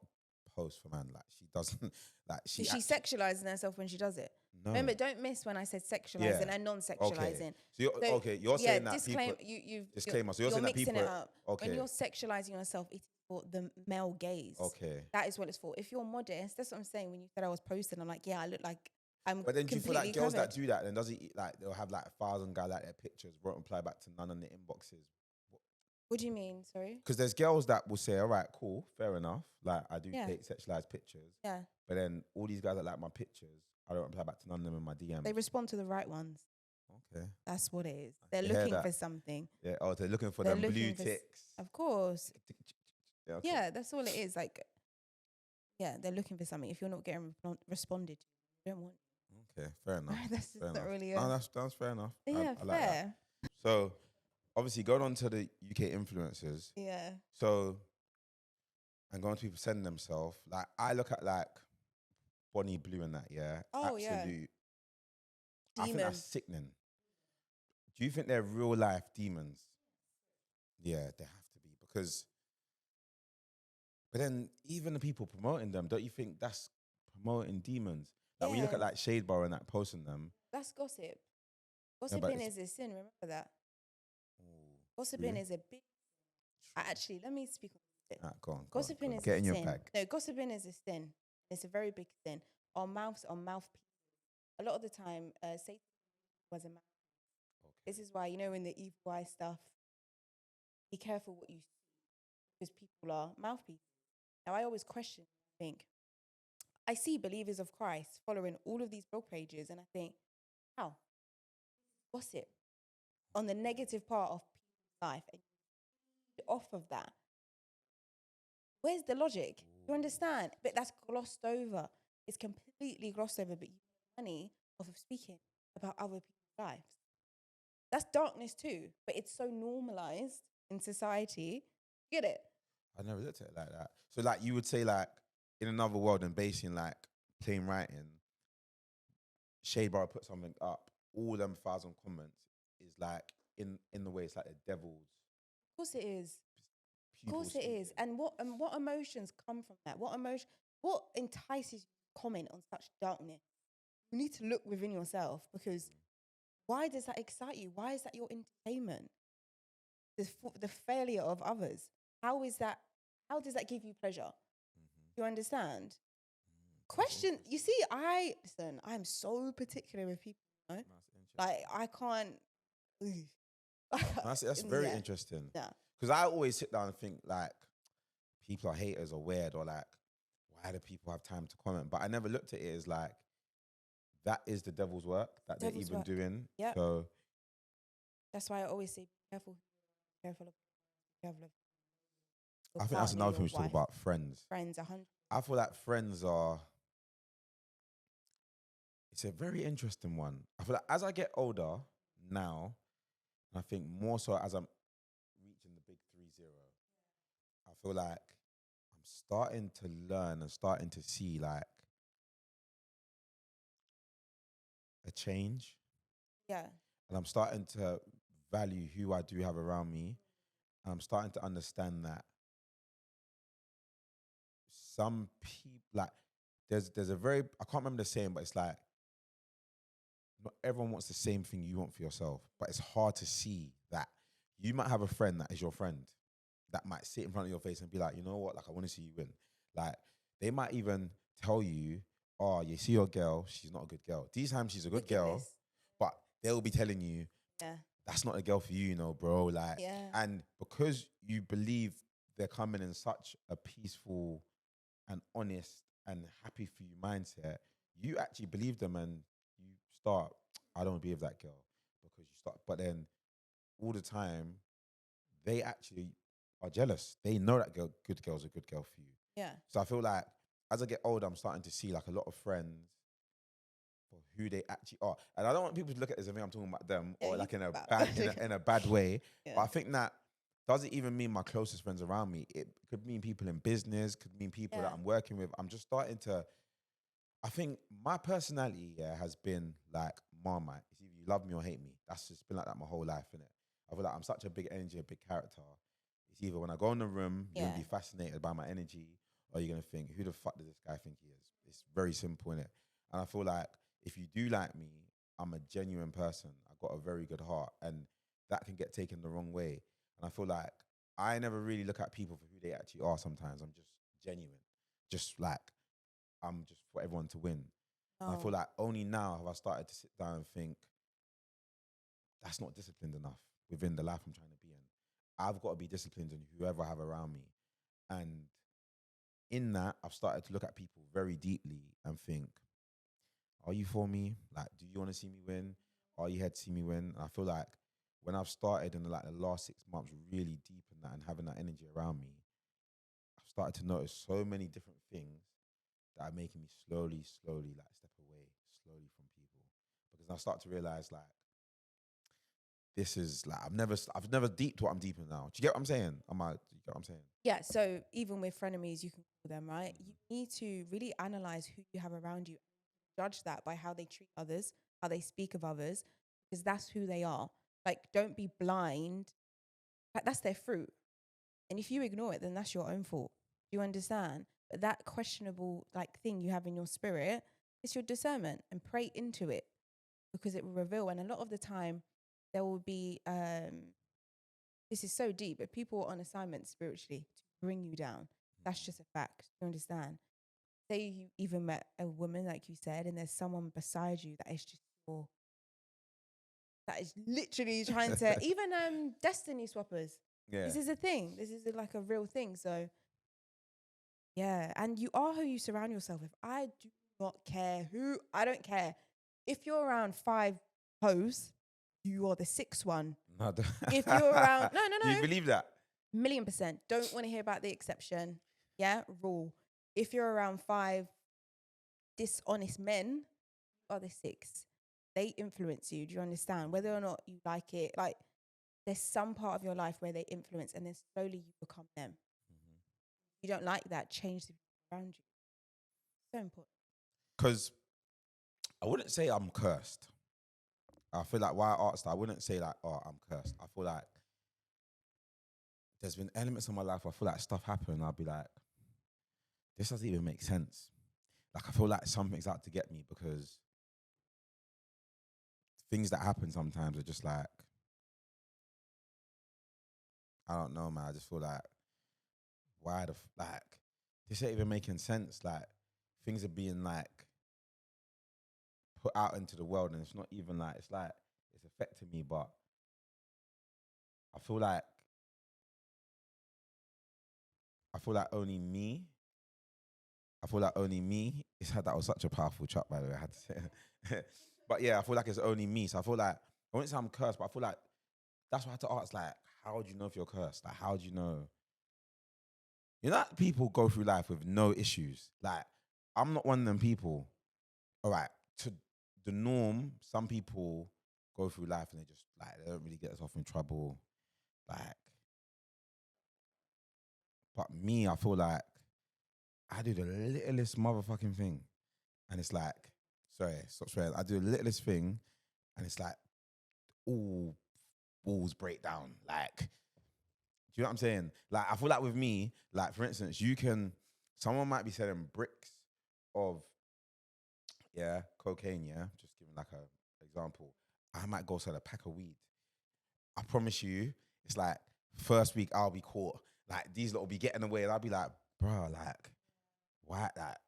post for man. Like she doesn't, like Is she sexualizing herself when she does it? No. Remember, don't miss when I said sexualizing and non-sexualizing. Okay. So you're saying that disclaimer, people... Disclaimer. So you're you're saying that mixing people... it up. Okay. When you're sexualizing yourself, it's for the male gaze. Okay. That is what it's for. If you're modest, that's what I'm saying. When you said I was posting, I'm like, yeah, I look like I'm But then do you feel like girls covered. that do that, then does it like they'll have like 1,000 guy like their pictures, won't reply back to none on the inboxes? What do you mean? Sorry. Because there's girls that will say, all right, cool, fair enough. Like I do take sexualized pictures. Yeah. But then all these guys that like my pictures, I don't reply back to none of them in my DMs. They respond to the right ones. Okay. That's what it is. They're looking for something. Yeah. Oh, they're looking for them blue ticks. Of course. Yeah, okay. Yeah, that's all it is. Like, yeah, they're looking for something. If you're not getting responded to, you don't want. Okay, fair enough. That's just not really. No, that's fair enough. Yeah, I like fair. That. So, obviously, going on to the UK influencers. Yeah. So, and going to people sending themselves. Like, I look at like Bonnie Blue and that. Yeah. Oh, absolute. Yeah. I think that's sickening. Do you think they're real life demons? Yeah, they have to be because. But then, even the people promoting them, don't you think that's promoting demons? Like when you look at like Shade Bar and that posting them. That's gossip. Gossiping is a sin. Remember that. Gossiping is a big. Actually, let me speak on it. Go on. Gossiping is Get a in your sin. bag. No, gossiping is a sin. It's a very big sin. Our mouths are mouthpieces. A lot of the time, Satan was a mouth. This is why, in the evil eye stuff, be careful what you see because people are mouthpieces. Now, I always question, think, I see believers of Christ following all of these blog pages and I think, how? Gossip on the negative part of people's life and off of that. Where's the logic? You understand? But that's glossed over. It's completely glossed over, but you make money off of speaking about other people's lives. That's darkness too, but it's so normalized in society. Get it? I never looked at it like that. So like you would say like in another world and based in like plain writing, Shade Bar put something up, all them 1,000 comments is like in the way it's like the devil's. Of course it is. Of course it is. And what emotions come from that? What entices you to comment on such darkness? You need to look within yourself because why does that excite you? Why is that your entertainment? The failure of others. How does that give you pleasure? You understand? Question. You see, I'm so particular with people. You know? Like I can't. That's very interesting. Yeah. Because I always sit down and think like people are haters or weird or like why do people have time to comment? But I never looked at it as like that is the devil's work that they're even doing. Yeah. So that's why I always say be careful. I think that's another thing we should talk about. Friends. 100. I feel like friends are. It's a very interesting one. I feel like as I get older now, and I think more so as I'm reaching the big 3-0, I feel like I'm starting to learn and starting to see like a change. Yeah. And I'm starting to value who I do have around me. And I'm starting to understand that some people, like, there's a very, I can't remember the saying, but it's like, not everyone wants the same thing you want for yourself, but it's hard to see that you might have a friend that is your friend that might sit in front of your face and be like, you know what, like, I want to see you win. Like, they might even tell you, oh, you see your girl, she's not a good girl. These times she's a good girl, but they'll be telling you, that's not a girl for you, you know, bro. Like, and because you believe they're coming in such a peaceful and honest and happy for you mindset, you actually believe them and you start, I don't want to be with that girl because you start, but then all the time, they actually are jealous. They know that good girl's a good girl for you. Yeah. So I feel like as I get older, I'm starting to see like a lot of friends, for who they actually are. And I don't want people to look at it as if I'm talking about them Yeah, or you like in a talk bad about- in a bad way. Yeah. But I think that doesn't even mean my closest friends around me. It could mean people in business, could mean people that Yeah. I'm working with. I'm just starting to. I think my personality has been like Marmite. It's either you love me or hate me. That's just been like that my whole life, innit? I feel like I'm such a big energy, a big character. It's either when I go in the room, you're gonna Yeah. be fascinated by my energy, or you're gonna think, who the fuck does this guy think he is? It's very simple, innit? And I feel like if you do like me, I'm a genuine person. I've got a very good heart, and that can get taken the wrong way. And I feel like I never really look at people for who they actually are sometimes. I'm just genuine. Just like I'm just for everyone to win. And I feel Oh, like only now have I started to sit down and think that's not disciplined enough within the life I'm trying to be in. I've got to be disciplined in whoever I have around me. And in that, I've started to look at people very deeply and think, are you for me? Like, do you want to see me win? Are you here to see me win? And I feel like when I've started in like the last 6 months really deep in that and having that energy around me, I've started to notice so many different things that are making me slowly like step away slowly from people. Because I start to realize like this is like I've never deeped what I'm deep in now. Do you get what I'm saying? Do you get what I'm saying? yeah. So even with frenemies, you can call them, right? You need to really analyze who you have around you. Judge that by how they treat others, how they speak of others, because that's who they are. Like, don't be blind. Like, that's their fruit. And if you ignore it, then that's your own fault. Do you understand? But that questionable like thing you have in your spirit, it's your discernment, and pray into it because it will reveal. And a lot of the time there will be this is so deep, but people are on assignment spiritually to bring you down. That's just a fact. You understand? Say you even met a woman, like you said, and there's someone beside you that is just your, that is literally trying to, even destiny swappers. Yeah. This is a thing. This is like a real thing. So yeah, and you are who you surround yourself with. I do not care who. I don't care if you're around 5 hoes. You are the 6th one. No, If you're around, no, Do you no, believe that? 1,000,000%. Don't want to hear about the exception. Yeah, rule. If you're around 5 dishonest men, you are the 6th. They influence you. Do you understand? Whether or not you like it, like there's some part of your life where they influence, and then slowly you become them. You don't like that, change the people around you. So important. Because I wouldn't say I'm cursed. I feel like why I asked that, I wouldn't say like, oh, I'm cursed. I feel like there's been elements of my life where I feel like stuff happened and I'll be like, this doesn't even make sense. Like I feel like something's out to get me because things that happen sometimes are just like, I don't know, man. I just feel like, like, this ain't even making sense. Like, things are being like put out into the world and it's not even like, it's like, it's affecting me, but I feel like, only me. I feel like only me. That was such a powerful chat, by the way. I had to say, but yeah, I feel like it's only me. So I feel like I wouldn't say I'm cursed, but I feel like that's what I had to ask. Like, how do you know if you're cursed? Like, how do you know? You know, that people go through life with no issues. Like, I'm not one of them people. All right, to the norm, some people go through life and they just like they don't really get themselves in trouble. Like, but me, I feel like I do the littlest motherfucking thing. And it's like, sorry, stop swearing. I do the littlest thing and it's like all walls break down. Like, do you know what I'm saying? Like, I feel like with me, like, for instance, someone might be selling bricks of, yeah, cocaine, yeah, just giving like a example. I might go sell a pack of weed. I promise you, it's like, first week I'll be caught. Like, these lot will be getting away and I'll be like, bro, like, why that?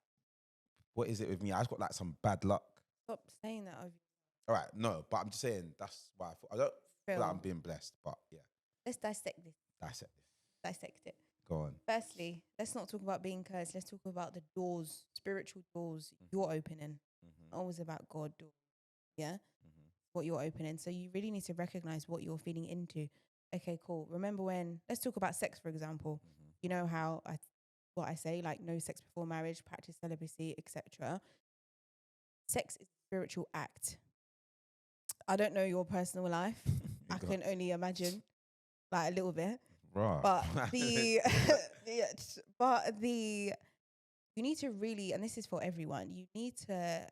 What is it with me? I just got like some bad luck. Stop saying that of you. All right, no, but I'm just saying that's why I don't feel like I'm being blessed, but yeah, Let's dissect this. dissect it. It. Go on. Firstly, let's not talk about being cursed. Let's talk about the doors, spiritual doors you're opening. Not always about God doors. Yeah? What you're opening. So you really need to recognize what you're feeding into. Okay, cool. Remember when, let's talk about sex, for example. You know how what I say, like no sex before marriage, practice celibacy, etc. Sex is spiritual act. I don't know your personal life. I can only imagine, like, a little bit. Right. But the, you need to really, and this is for everyone, you need to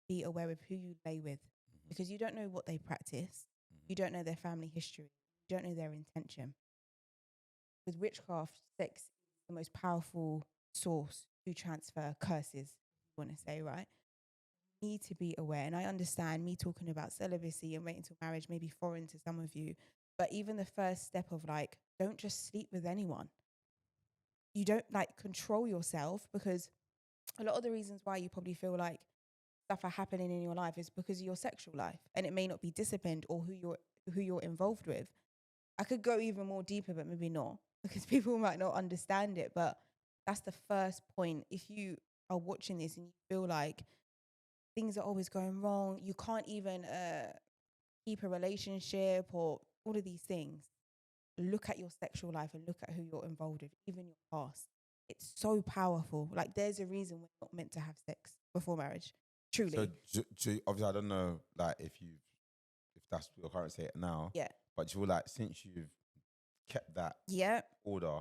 be aware of who you lay with, because you don't know what they practice. You don't know their family history. You don't know their intention. With witchcraft, sex is the most powerful source to transfer curses, you want to say, right? You need to be aware. And I understand me talking about celibacy and waiting until marriage may be foreign to some of you. But even the first step of, like, don't just sleep with anyone. You don't, like, control yourself, because a lot of the reasons why you probably feel like stuff are happening in your life is because of your sexual life, and it may not be disciplined, or who you're involved with. I could go even more deeper, but maybe not, because people might not understand it. But that's the first point. If you are watching this and you feel like things are always going wrong, you can't even keep a relationship or all of these things, look at your sexual life and look at who you're involved with, even your past. It's so powerful. Like, there's a reason we're not meant to have sex before marriage. Truly. So obviously, I don't know, like, if that's your current state now. Yeah. But you feel like since you've kept that Yeah. order,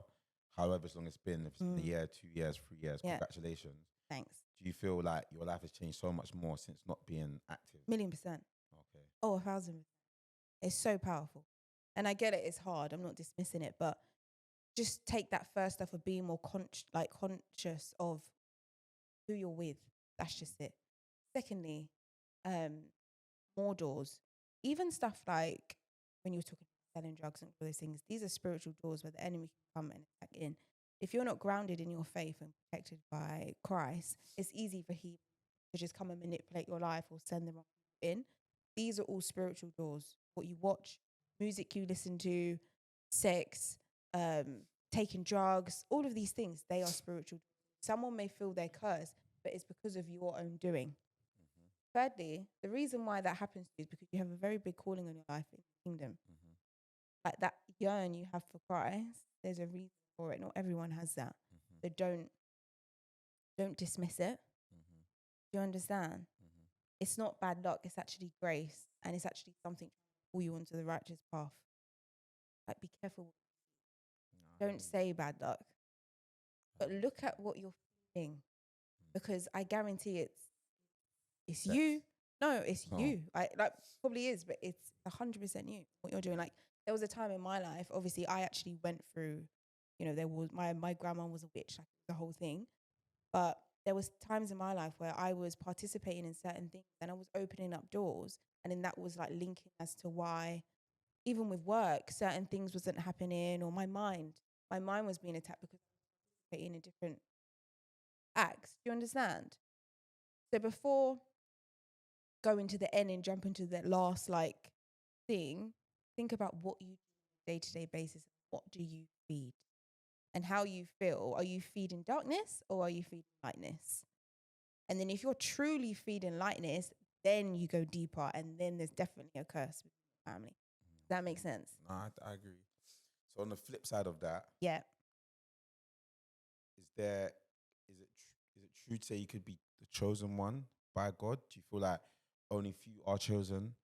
however long it's been, if it's been a year, 2 years, 3 years, Yeah. congratulations. Thanks. Do you feel like your life has changed so much more since not being active? 1,000,000%. Okay. Oh, 1,000%. It's so powerful. And I get it, it's hard. I'm not dismissing it, but just take that first step of being more conscious of who you're with. That's just it. Secondly, more doors. Even stuff like when you're talking about selling drugs and all those things, these are spiritual doors where the enemy can come and attack in. If you're not grounded in your faith and protected by Christ, it's easy for him to just come and manipulate your life or send the wrong people in. These are all spiritual doors. What you watch, music you listen to, sex, taking drugs, all of these things, they are spiritual. Someone may feel they're cursed, but it's because of your own doing. Thirdly, the reason why that happens to you is because you have a very big calling on your life in the kingdom. Like, that yearn you have for Christ, there's a reason for it. Not everyone has that. So don't dismiss it. Do you understand? It's not bad luck. It's actually grace, and it's actually something to pull you onto the righteous path. Like, be careful. Don't say bad luck, but look at what you're feeling, because I guarantee it's Sex. you. No, it's Oh. you. I like probably is, but it's 100% you. What you're doing. Like, there was a time in my life. Obviously, I actually went through. There was my grandma was a witch, like the whole thing. But there was times in my life where I was participating in certain things, and I was opening up doors, and then that was like linking as to why, even with work, certain things wasn't happening, or my mind was being attacked because I was participating in different acts. Do you understand? So before going to the end and jump into the last like thing, think about what you do on a day-to-day basis. What do you feed? And how you feel. Are you feeding darkness or are you feeding lightness? And then if you're truly feeding lightness, then you go deeper, and then there's definitely a curse with your family. Does that make sense? No, I agree. So on the flip side of that, Yeah. is it true to say you could be the chosen one by God? Do you feel like only few are chosen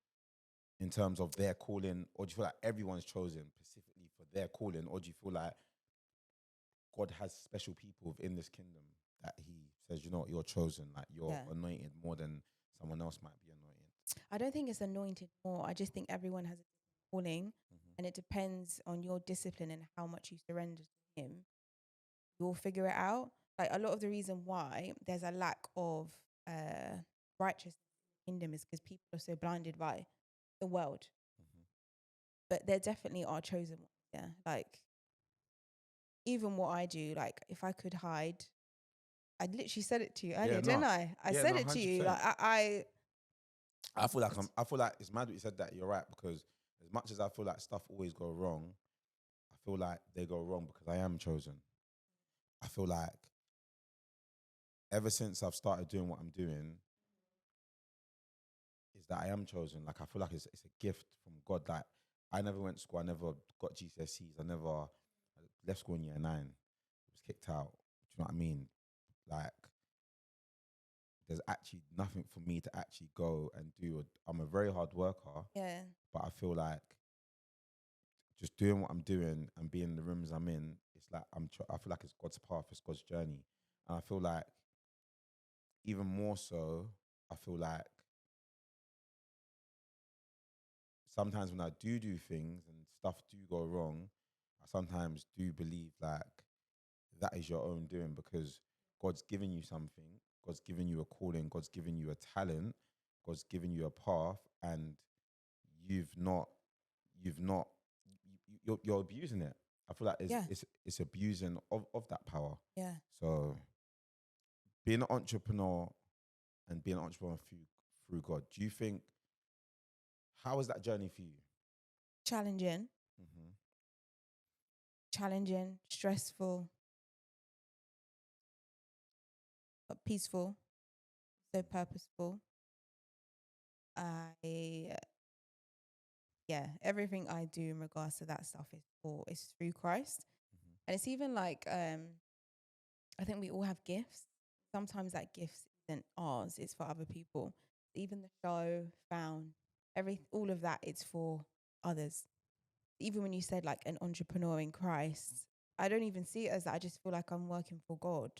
in terms of their calling, or do you feel like everyone's chosen specifically for their calling, or do you feel like God has special people within this kingdom that he says, you're chosen, like you're anointed more than someone else might be anointed? I don't think it's anointed more. I just think everyone has a calling, and it depends on your discipline and how much you surrender to him. You'll figure it out. Like, a lot of the reason why there's a lack of righteousness in the kingdom is because people are so blinded by the world. But there definitely are chosen ones. Yeah, like, even what I do, like, if I could hide, I literally said it to you earlier, didn't I? I said it to you. 100%. Like, I feel like it's mad that you said that. You're right, because as much as I feel like stuff always go wrong, I feel like they go wrong because I am chosen. I feel like ever since I've started doing what I'm doing, is that I am chosen. Like, I feel like it's a gift from God. Like, I never went to school. I never got GCSEs. I never left school in year 9. I was kicked out. Do you know what I mean? Like, there's actually nothing for me to actually go and do. I'm a very hard worker, Yeah. but I feel like just doing what I'm doing and being in the rooms I'm in, it's like I feel like it's God's path, it's God's journey. And I feel like even more so, I feel like sometimes when I do things and stuff do go wrong, I sometimes do believe like that is your own doing, because God's given you something, God's given you a calling, God's given you a talent, God's given you a path, and you've not, you're abusing it. I feel like Yeah. it's abusing of that power. Yeah. So being an entrepreneur and being an entrepreneur through God, do you think, how was that journey for you? Challenging, Mm-hmm. challenging, stressful, but peaceful, so purposeful. I Yeah, everything I do in regards to that stuff is through Christ. And it's even like I think we all have gifts. Sometimes that gift isn't ours, it's for other people. Even the show, found, all of that, it's for others. Even when you said like an entrepreneur in Christ, I don't even see it as that. I just feel like I'm working for God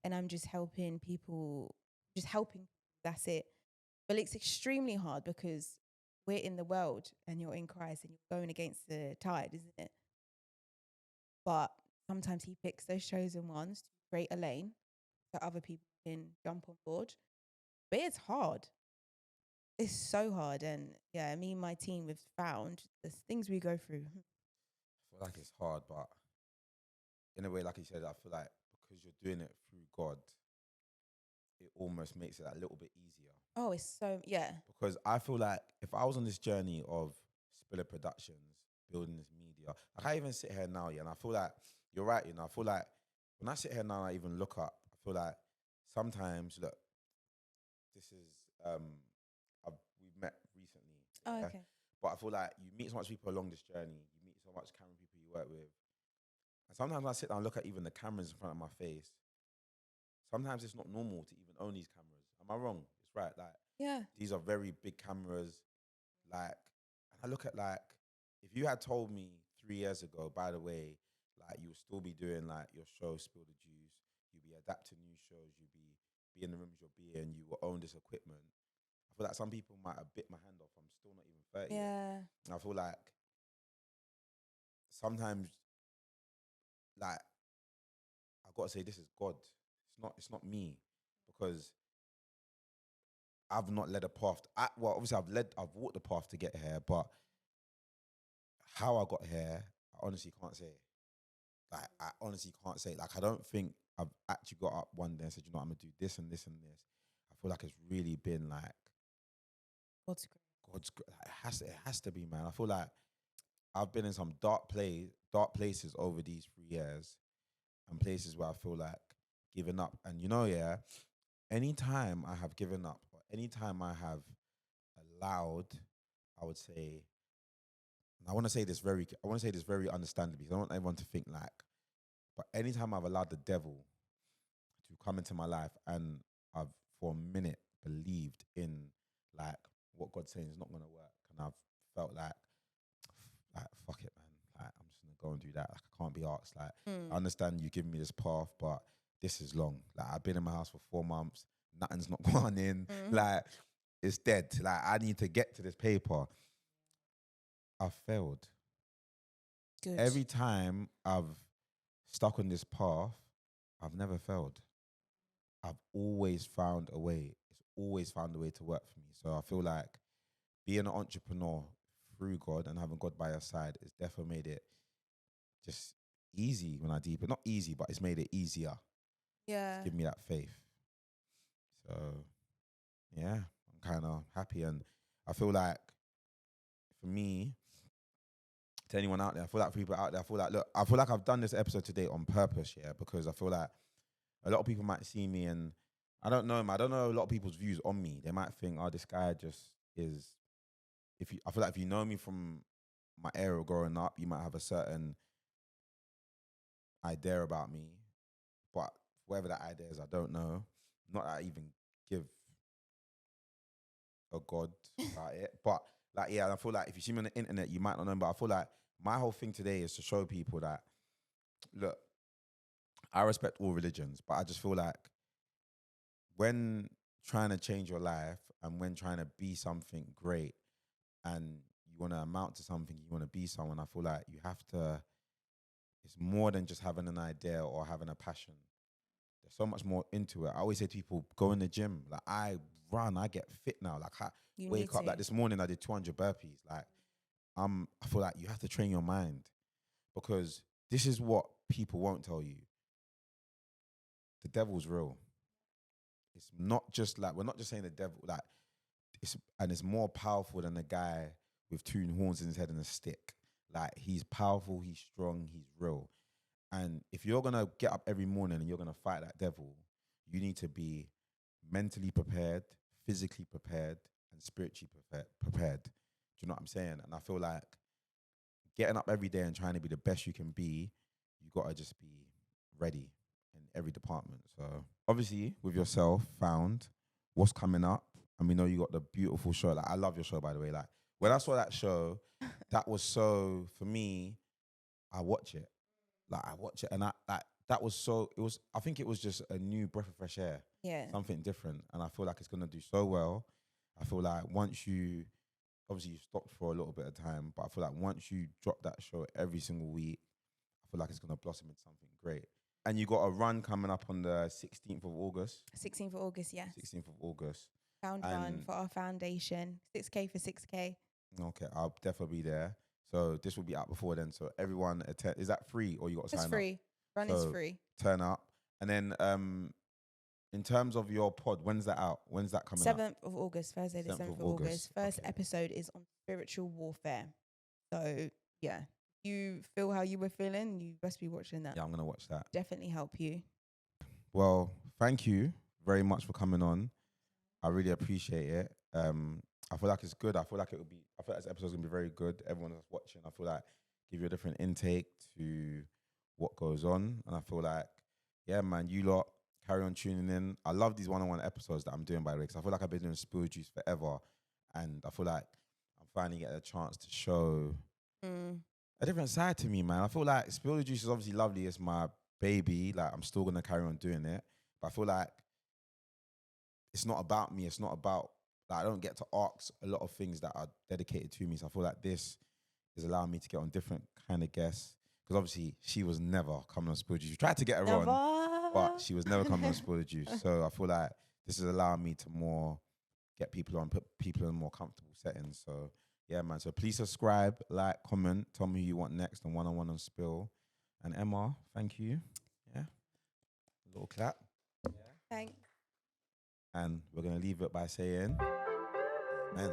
and I'm just helping people, just helping. That's it. But it's extremely hard because we're in the world and you're in Christ and you're going against the tide, isn't it? But sometimes he picks those chosen ones to create a lane so other people can jump on board. But it's hard. It's so hard. And yeah, me and my team, we've found the things we go through. I feel like it's hard, but in a way, like you said, I feel like because you're doing it through God, it almost makes it a little bit easier. Oh, it's so, yeah. Because I feel like if I was on this journey of Spiller Productions, building this media, I can't even sit here now, yeah, and I feel like you're right, I feel like when I sit here now and I even look up, I feel like sometimes, look, this is, we've met recently. Oh, yeah? okay. But I feel like you meet so much people along this journey, you meet so much camera people you work with. And sometimes when I sit down and look at even the cameras in front of my face, sometimes it's not normal to even own these cameras. Am I wrong? It's right. Like, Yeah. these are very big cameras. Like, and I look at like, if you had told me 3 years ago, by the way, like you'll still be doing like your show, Spill the Juice, you'll be adapting new shows, you'll be in the rooms you'll be in, you will own this equipment. I feel like some people might have bit my hand off. I'm still not even 30 yet. Yeah. And I feel like sometimes, like, I've got to say this is God. It's not me, because I've not led a path. Well, obviously I've walked the path to get here, but how I got here, I honestly can't say. Like, I honestly can't say. Like, I don't think I've actually got up one day and said, you know, I'm gonna do this and this and this. I feel like it's really been like God's great. Like, it has to be, man. I feel like I've been in some dark places over these 3 years, and places where I feel like giving up. And yeah, anytime I have given up, or anytime I have allowed, I would say, and I want to say this very understandably, because I don't want everyone to think like, but anytime I've allowed the devil to come into my life, and I've for a minute believed in like what God's saying is not going to work, and I've felt like fuck it, man, like I'm just gonna go and do that. Like, I can't be asked. Like, I understand you giving me this path, but this is long. Like, I've been in my house for 4 months, nothing's not gone in. Like, it's dead. Like, I need to get to this paper. I've failed. Good. Every time I've stuck on this path, I've never failed. I've always found a way. It's always found a way to work for me. So I feel like being an entrepreneur through God and having God by your side has definitely made it just easy when I deep it. Not easy, but it's made it easier. Yeah. It's given me that faith. So yeah, I'm kind of happy. And I feel like for me, to anyone out there, I feel like for people out there, I feel like I've done this episode today on purpose, yeah, because I feel like a lot of people might see me, and I don't know him. I don't know a lot of people's views on me. They might think, oh, this guy just is. I feel like if you know me from my era growing up, you might have a certain idea about me, but whatever that idea is, I don't know. Not that I even give a god about it. But like, yeah, I feel like if you see me on the internet, you might not know. But I feel like my whole thing today is to show people that, look, I respect all religions, but I just feel like when trying to change your life and when trying to be something great and you want to amount to something, you want to be someone, I feel like you have to, it's more than just having an idea or having a passion. There's so much more into it. I always say to people, go in the gym. Like, I run, I get fit now. Like, I wake up. Like, this morning I did 200 burpees. Like, I feel like you have to train your mind, because this is what people won't tell you. The devil's real. It's not just like, we're not just saying the devil, like, it's more powerful than a guy with 2 horns in his head and a stick. Like, he's powerful, he's strong, he's real. And if you're going to get up every morning and you're going to fight that devil, you need to be mentally prepared, physically prepared, and spiritually prepared. Do you know what I'm saying? And I feel like getting up every day and trying to be the best you can be, you got to just be ready in every department. So obviously with yourself, Found, what's coming up? And we know you got the beautiful show. Like, I love your show, by the way. Like, when I saw that show, that was so, for me, I watch it. Like, I watch it, and that was so, I think it was just a new breath of fresh air. Yeah. Something different. And I feel like it's going to do so well. I feel like once you, obviously you stopped for a little bit of time, but I feel like once you drop that show every single week, I feel like it's going to blossom into something great. And you got a run coming up on the 16th of August. 16th of August, yes. 16th of August. Found run for our foundation. 6K for 6K. Okay, I'll definitely be there. So this will be out before then. So everyone attend. Is that free or you got to sign up? It's free. Run is free. Turn up. And then in terms of your pod, when's that out? When's that coming out? 7th of August, Thursday the 7th of August. First episode is on spiritual warfare. So yeah, you feel how you were feeling, you must be watching that. Yeah, I'm going to watch that. Definitely help you. Well, thank you very much for coming on. I really appreciate it. I feel like it's good. I feel like this episode's gonna be very good. Everyone that's watching, I feel like give you a different intake to what goes on. And I feel like, yeah, man, you lot carry on tuning in. I love these one-on-one episodes that I'm doing, by the way, because I feel like I've been doing Spill Juice forever. And I feel like I'm finally getting a chance to show a different side to me, man. I feel like Spill the Juice is obviously lovely. It's my baby. Like, I'm still gonna carry on doing it. But I feel like it's not about me. It's not about, like, I don't get to ask a lot of things that are dedicated to me. So I feel like this is allowing me to get on different kind of guests. Because obviously she was never coming on Spill Juice. We tried to get her on, but she was never coming on Spill the Juice. So I feel like this is allowing me to more get people on, put people in more comfortable settings. So yeah, man. So please subscribe, like, comment, tell me who you want next on one-on-one on Spill. And Emma, thank you. Yeah. A little clap. Yeah. Thanks. And we're going to leave it by saying, amen.